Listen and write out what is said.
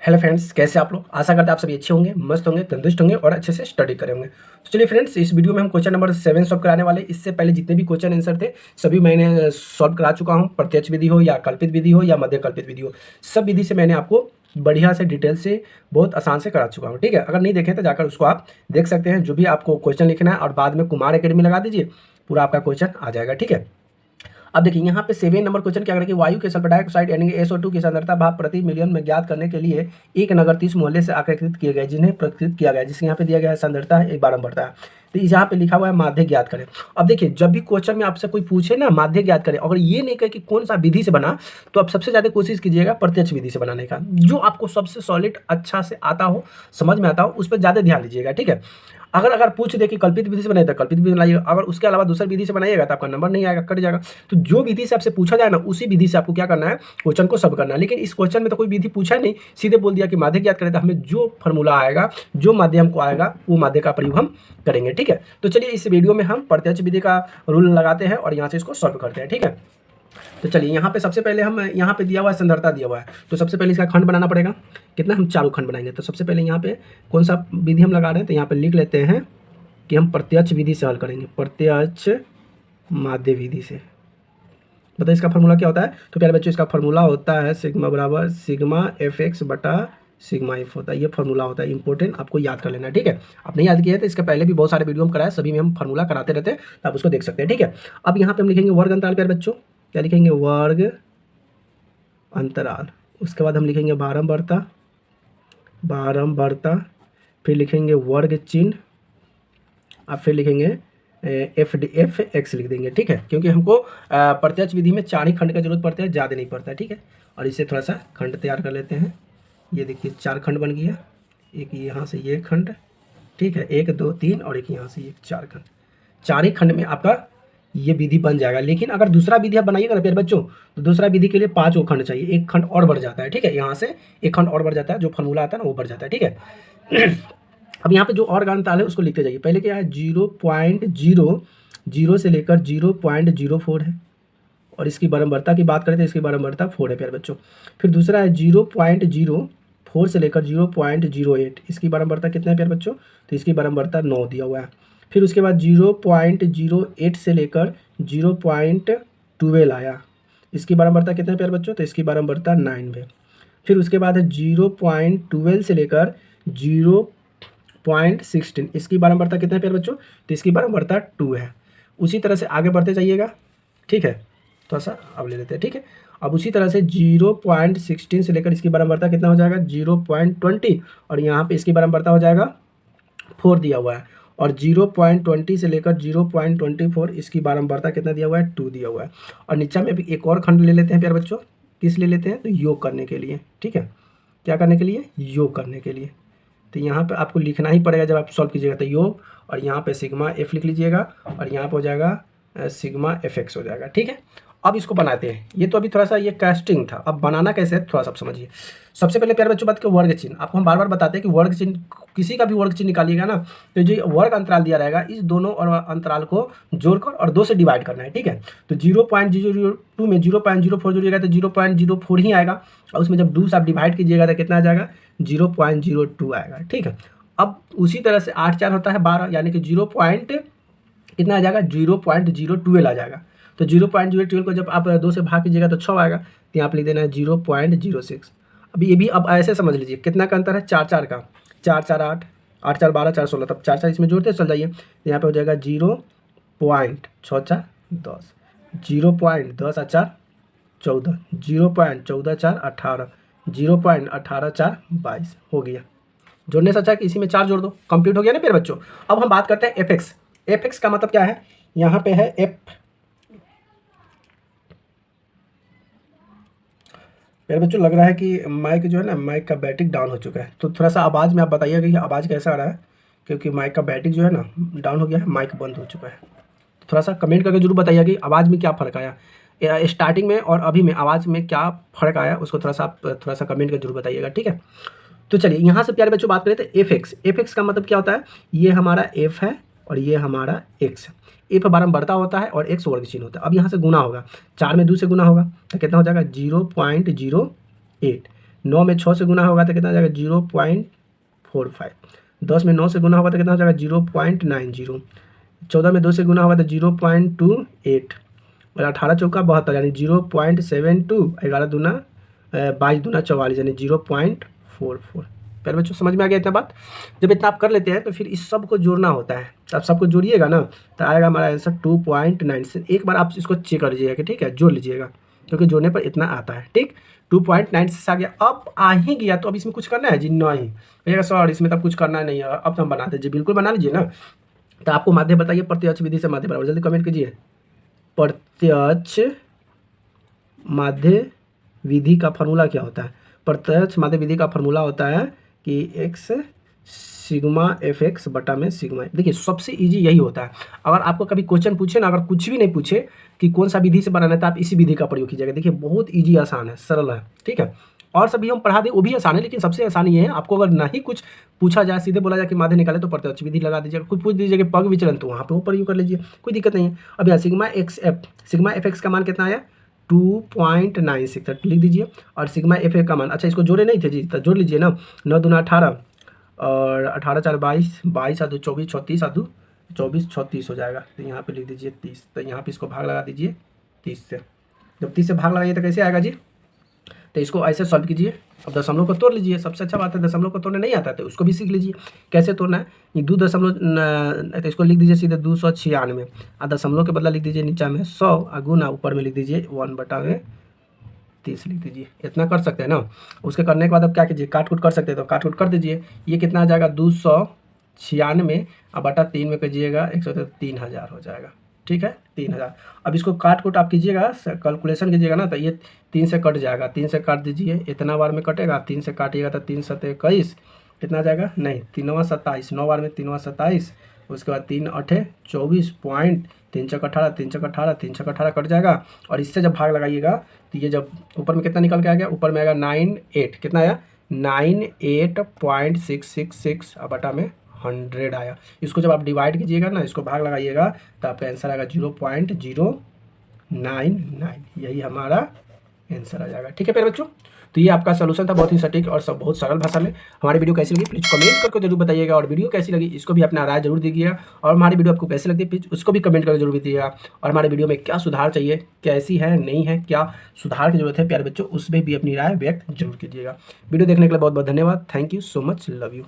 Hello friends, कैसे आप लोग। आशा करते हैं आप सभी अच्छे होंगे, मस्त होंगे, तंदुरुस्त होंगे और अच्छे से स्टडी करे होंगे। तो चलिए फ्रेंड्स, इस वीडियो में हम क्वेश्चन नंबर 7 सॉल्व कराने वाले। इससे पहले जितने भी क्वेश्चन आंसर थे सभी मैंने सॉल्व करा चुका हूँ। प्रत्यक्ष विधि हो या कल्पित विधि हो या मध्य कल्पित विधि हो, सब विधि से मैंने आपको बढ़िया से डिटेल से बहुत आसान से करा चुका हूँ। ठीक है, अगर नहीं देखें तो जाकर उसको आप देख सकते हैं। जो भी आपको क्वेश्चन लिखना है और बाद में कुमार एकेडमी लगा दीजिए, पूरा आपका क्वेश्चन आ जाएगा। ठीक है, अब देखिए यहाँ पे 7 नंबर क्वेश्चन क्या करेंगे। वायु के सल्फर डाइऑक्साइड यानी कि SO2 की सांद्रता भाप प्रति मिलियन में ज्ञात करने के लिए एक नगर 30 मोहल्ले से आकृतित किए गए, जिन्हें प्रकृत किया गया, जिसके यहाँ पे दिया गया है सांद्रता है, एक बारंबारता है। तो यहाँ पे लिखा हुआ है माध्य ज्ञात करें। अब देखिए, जब भी क्वेश्चन में आपसे कोई पूछे ना माध्य ज्ञात करें, अगर ये नहीं कहे कि कौन सा विधि से बना, तो आप सबसे ज्यादा कोशिश कीजिएगा प्रत्यक्ष विधि से बनाने का। जो आपको सबसे सॉलिड अच्छा से आता हो, समझ में आता हो, उस पर ज्यादा ध्यान दीजिएगा। ठीक है, अगर पूछ दे कि कल्पित विधि से बनाइए तो कल्पित विधि बनाइएगा। अगर उसके अलावा दूसरी विधि से बनाइएगा तो आपका नंबर नहीं आएगा, कट जाएगा। तो जो विधि से आपसे पूछा जाए ना, उसी विधि से आपको क्या करना है, क्वेश्चन को सब करना है। लेकिन इस क्वेश्चन में तो कोई विधि पूछा नहीं, सीधे बोल दिया कि माध्य ज्ञात करें। तो हमें जो फॉर्मूला आएगा, जो माध्यम को आएगा, वो माध्य का प्रयोग हम करेंगे। ठीक है, तो चलिए इस वीडियो में हम प्रत्यक्ष विधि का रूल लगाते हैं और यहाँ से इसको सॉल्व करते हैं। ठीक है, तो चलिए यहाँ पे सबसे पहले हम, यहाँ पे दिया हुआ है संधारता दिया हुआ है, तो सबसे पहले इसका खंड बनाना पड़ेगा। कितना, हम चारों खंड बनाएंगे। तो सबसे पहले यहाँ पे कौन सा विधि हम लगा रहे हैं, तो यहाँ पे लिख लेते हैं कि हम प्रत्यक्ष विधि से हल करेंगे, प्रत्यक्ष माध्य विधि से। बताइए इसका फार्मूला क्या होता है। तो प्यारे बच्चों, इसका फार्मूला होता है सिग्मा बराबर सिग्मा FX बटा सिग्मा F होता है। ये फार्मूला होता है, इंपॉर्टेंट, आपको याद कर लेना है। ठीक है, आपने याद किया है तो इसके पहले भी बहुत सारे वीडियो हम कराए, सभी में हम फार्मूला कराते रहते हैं, तो आप उसको देख सकते हैं। ठीक है, अब यहाँ पे हम लिखेंगे वर्ग अंतराल। प्यारे बच्चों, क्या लिखेंगे, वर्ग अंतराल। उसके बाद हम लिखेंगे बारंबारता, बारंबारता, फिर लिखेंगे वर्ग चिन्ह, आप फिर लिखेंगे FX लिख देंगे। ठीक है, क्योंकि हमको प्रत्यक्ष विधि में 4 ही खंड का जरूरत पड़ता है, ज़्यादा नहीं पड़ता है। ठीक है, और इसे थोड़ा सा खंड तैयार कर लेते हैं। ये देखिए 4 खंड बन गया, एक यहाँ से ये खंड, ठीक है, 1 2 3 और एक यहाँ से ये 4 खंड। 4 ही खंड में आपका ये विधि बन जाएगा। लेकिन अगर दूसरा विधि आप बनाइएगा ना प्यारे बच्चों, तो दूसरा विधि के लिए 5 और खंड चाहिए, एक खंड और बढ़ जाता है। ठीक है, यहाँ से एक खंड और बढ़ जाता है, जो फॉर्मूला आता है ना वो बढ़ जाता है। ठीक है, अब यहाँ पे जो और अंतराल है उसको लिखते जाइए। पहले क्या है, 0.00 से लेकर 0.04 है, और इसकी बारंबारता की बात करें तो इसकी बारंबारता 4 है प्यारे बच्चों। फिर दूसरा है 0.04 से लेकर 0.08, इसकी बारंबारता कितना है प्यारे बच्चों, तो इसकी बारंबारता 9 दिया हुआ है। फिर उसके बाद 0.08 से लेकर 0.12 आया, इसकी बारंबारता कितना है प्यारे बच्चों, तो इसकी बारंबारता 9 है। फिर उसके बाद है 0.12 से लेकर 0.16, इसकी बारंबारता कितना है प्यारे बच्चों, तो इसकी बारंबारता 2 है। उसी तरह से आगे बढ़ते जाइएगा। ठीक है, थोड़ा सा अब ले लेते हैं। ठीक है, अब उसी तरह से 0.16 से लेकर इसकी बारंबारता कितना हो जाएगा, 0.20, और यहाँ पे इसकी बारंबारता हो जाएगा 4 दिया हुआ है। और 0.20 से लेकर 0.24, इसकी बारंबारता कितना दिया हुआ है, 2 दिया हुआ है। और नीचे में भी एक और खंड ले लेते हैं प्यारे बच्चों। किस ले लेते हैं, तो योग करने के लिए। ठीक है, क्या करने के लिए, योग करने के लिए। तो यहाँ पे आपको लिखना ही पड़ेगा जब आप सॉल्व कीजिएगा, तो योग, और यहाँ पे सिग्मा F लिख लीजिएगा, और यहाँ पे हो जाएगा सिग्मा FX हो जाएगा। ठीक है, अब इसको बनाते हैं। ये तो अभी थोड़ा सा ये कास्टिंग था, अब बनाना कैसे है थोड़ा सा समझिए। सबसे पहले प्यारे बच्चों बात के वर्ग चिन्ह, आपको हम बार बार बताते हैं कि वर्ग चिन्ह, किसी का भी वर्ग चिन्ह निकालिएगा ना, तो जो वर्ग अंतराल दिया रहेगा, इस दोनों और अंतराल को जोड़कर और 2 से डिवाइड करना है। ठीक है, तो 0.002 में 0.04 जोड़िएगा तो 0.04 ही आएगा, और उसमें जब 2 से आप डिवाइड कीजिएगा तो कितना आ जाएगा, 0.02 आएगा। ठीक है, अब उसी तरह से 8 4 होता है 12, यानी कि 0 पॉइंट कितना आ जाएगा, 0.012 आ जाएगा। तो 0.012 को जब आप 2 से भाग कीजिएगा तो 6 आएगा, तो यहाँ पर लिख देना है 0.06। अब ये भी अब ऐसे समझ लीजिए कितना का अंतर है, 4 4 का, 4 4 8, 8 4 12, 4 16, तब 4 4 इसमें जोड़ते चल जाइए, तो यहाँ पे हो जाएगा 0.64 10, 0.10 4 14, 0.14 18, 0.18 22 हो गया। जोड़ने से अच्छा है कि इसी में 4 जोड़ दो, कंप्लीट हो गया ना फिर बच्चों। अब हम बात करते हैं FX। FX का मतलब क्या है, यहाँ पे है F। मेरे बच्चों लग रहा है कि माइक जो है ना, माइक का बैटरी डाउन हो चुका है, तो थोड़ा सा आवाज़ में आप बताइएगा कि आवाज़ कैसा आ रहा है, क्योंकि माइक का बैटरी जो है ना डाउन हो गया है, माइक बंद हो चुका है। तो थोड़ा सा कमेंट करके जरूर बताइए कि आवाज़ में क्या फ़र्क आया, स्टार्टिंग में और अभी में आवाज़ में क्या फ़र्क आया, उसको थोड़ा सा आप थोड़ा सा कमेंट करके जरूर बताइएगा। ठीक है, तो चलिए यहाँ से प्यारे बच्चों बात करें तो FX। FX का मतलब क्या होता है, ये हमारा F है और ये हमारा X है। F बारंबारता होता है और X वर्ग चिन्ह होता है। अब यहाँ से गुना होगा, 4 में 2 से गुना होगा तो कितना हो जाएगा, 0.08। 9 में 6 से गुना होगा तो कितना हो जाएगा 0.45। 10 में 9 से गुना होगा तो कितना हो जाएगा 0.90। 14 में 2 से गुना होगा तो 0.28 और 18 चौका 72 यानी 0.72। 11 दूना 22 दूना 44 यानी 0.44। प्यारे बच्चों समझ में आ गया इतना बात। जब इतना आप कर लेते हैं तो फिर इस सब को जोड़ना होता है, तो आप सबको जोड़िएगा ना तो आएगा हमारा आंसर 2.9 से। एक बार आप इसको चेक कर लीजिएगा कि ठीक है, जोड़ लीजिएगा क्योंकि जोड़ने पर इतना आता है। ठीक, 2.96 आ गया। अब आ ही गया तो अब इसमें कुछ करना है जी नहीं भैया सर, इसमें तो कुछ करना नहीं है, अब तो हम बनाते जी, बिल्कुल बना लीजिए ना। तो आपको माध्य बताइए, प्रत्यक्ष विधि से माध्य बराबर, जल्दी कमेंट कीजिए। प्रत्यक्ष माध्य विधि का फॉर्मूला क्या होता है? प्रत्यक्ष माध्य विधि का फॉर्मूला होता है कि x सिग्मा एफ एक्स बटा में सिग्मा। देखिए सबसे इजी यही होता है। अगर आपको कभी क्वेश्चन पूछे ना, अगर कुछ भी नहीं पूछे कि कौन सा विधि से बनाना है, तो आप इसी विधि का प्रयोग कीजिएगा। देखिए बहुत इजी, आसान है, सरल है। ठीक है, और सभी हम पढ़ा दें वो भी आसान है, लेकिन सबसे आसान ये है, आपको अगर नहीं कुछ पूछा जाए, सीधे बोला जाए कि माध्य निकाले, तो प्रत्यक्ष विधि लगा दीजिएगा। कुछ पूछ दीजिए कि पग विचलन, तो वहाँ पे वो प्रयोग कर लीजिए, कोई दिक्कत नहीं है। अब यहाँ सिग्मा एफ एक्स का मान कितना आया 2.96 लिख दीजिए, और सिग्मा एफ का मान, अच्छा इसको जोड़े नहीं थे जी, तो जोड़ लीजिए ना। 9 दूना 18 और 18 4 22, 22 आदू 24, 36 आदू 24, 36 हो जाएगा। तो यहाँ पे लिख दीजिए 30, तो यहाँ पे इसको भाग लगा दीजिए 30 से। जब 30 से भाग लगाइए तो कैसे आएगा जी? तो इसको ऐसे सॉल्व कीजिए। अब दशमलव को तोड़ लीजिए, सबसे अच्छा बात है, दशमलव को तोड़ने नहीं आता तो उसको भी सीख लीजिए कैसे तोड़ना है। ये 2 दशमलव, तो इसको लिख दीजिए सीधे 296, और दशमलव के बदला लिख दीजिए नीचा में 100, और गुना ऊपर में लिख दीजिए 1/30 लिख दीजिए। इतना कर सकते हैं ना। उसके करने के बाद अब क्या कीजिए, काट कूट कर सकते हैं तो काट कूट कर दीजिए। ये कितना आ जाएगा 296 और बटा 3 में कीजिएगा 100, तो 3000 हो जाएगा। ठीक है, 3000। अब इसको काट कूट आप कीजिएगा, कैलकुलेशन कीजिएगा ना, तो ये 3 से कट जाएगा। 3 से काट दीजिए, इतना बार में कटेगा, 3 से काटिएगा तो 3 7 21, कितना आ जाएगा, नहीं 3 27, 9 बार में 3 27, उसके बाद 3 8 24 पॉइंट 3 चक 18, 3 चक 18, 3 चक 18 कट जाएगा। और इससे जब भाग लगाइएगा तो ये जब ऊपर में कितना निकल के आ गया, ऊपर में आएगा 98, कितना आया 98.666 और बटा में 100 आया। इसको जब आप डिवाइड कीजिएगा ना, इसको भाग लगाइएगा तो आपका आंसर आएगा 0.099, यही हमारा आंसर आ जाएगा। ठीक है प्यारे बच्चों, तो ये आपका सोल्यूशन था, बहुत ही सटीक और सब बहुत सरल भाषा में। हमारी वीडियो कैसी लगी प्लीज़ कमेंट करके जरूर बताइएगा, और वीडियो कैसी लगी इसको भी अपना राय जरूर दीजिएगा। और हमारी वीडियो आपको कैसी लगती है प्लीज़ उसको भी कमेंट करके जरूर दीजिएगा। और हमारे वीडियो में क्या सुधार चाहिए, कैसी है नहीं है, क्या सुधार की जरूरत है प्यारे बच्चों, उसमें भी अपनी राय व्यक्त जरूर कीजिएगा। वीडियो देखने के लिए बहुत बहुत धन्यवाद। Thank you so much, love you.